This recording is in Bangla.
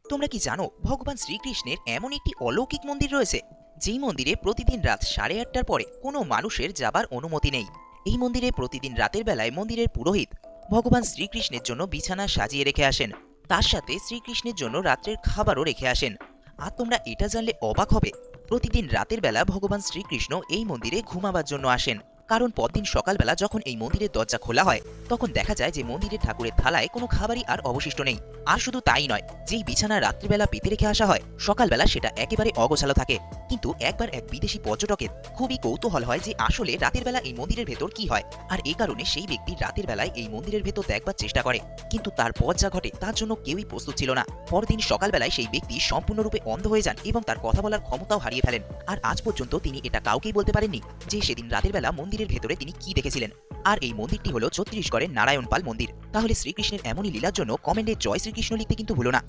তোমরা কি জানো ভগবান শ্রীকৃষ্ণের এমন একটি অলৌকিক মন্দির রয়েছে যেই মন্দিরে প্রতিদিন রাত 8:30টার পরে কোনো মানুষের যাবার অনুমতি নেই। এই মন্দিরে প্রতিদিন রাতের বেলায় মন্দিরের পুরোহিত ভগবান শ্রীকৃষ্ণের জন্য বিছানা সাজিয়ে রেখে আসেন, তার সাথে শ্রীকৃষ্ণের জন্য রাত্রের খাবারও রেখে আসেন। আর তোমরা এটা জানলে অবাক হবে, প্রতিদিন রাতের বেলা ভগবান শ্রীকৃষ্ণ এই মন্দিরে ঘুমাবার জন্য আসেন। কারণ পরদিন সকালবেলা যখন এই মন্দিরের দরজা খোলা হয় তখন দেখা যায় যে মন্দিরের ঠাকুরের থালায় কোনো খাবারই আর অবশিষ্ট নেই। আর শুধু তাই নয়, যেই বিছানা রাত্রিবেলা পেতে রেখে আসা হয় সকালবেলা সেটা একেবারে অগোছালো থাকে। কিন্তু একবার এক বিদেশি পর্যটকের খুবই কৌতূহল হয় যে আসলে রাতের বেলা এই মন্দিরের ভেতর কি হয়, আর এই কারণে সেই ব্যক্তি রাতের বেলায় এই মন্দিরের ভেতর দেখবার চেষ্টা করে। কিন্তু তারপর যা ঘটে তার জন্য কেউই প্রস্তুত ছিল না। পরদিন সকালবেলায় সেই ব্যক্তি সম্পূর্ণরূপে অন্ধ হয়ে যান এবং তার কথা বলার ক্ষমতাও হারিয়ে ফেলেন। আর আজ পর্যন্ত তিনি এটা কাউকেই বলতে পারেননি যে সেদিন রাতের বেলা মন্দিরের ভেতরে তিনি কি দেখেছিলেন। আর এই মন্দিরটি হলো ছত্তিশগড়ের নারায়ণপাল মন্দির। তাহলে শ্রীকৃষ্ণের এমনই লীলার জন্য কমেন্টে জয় শ্রীকৃষ্ণ লিখতে কিন্তু ভুলো না।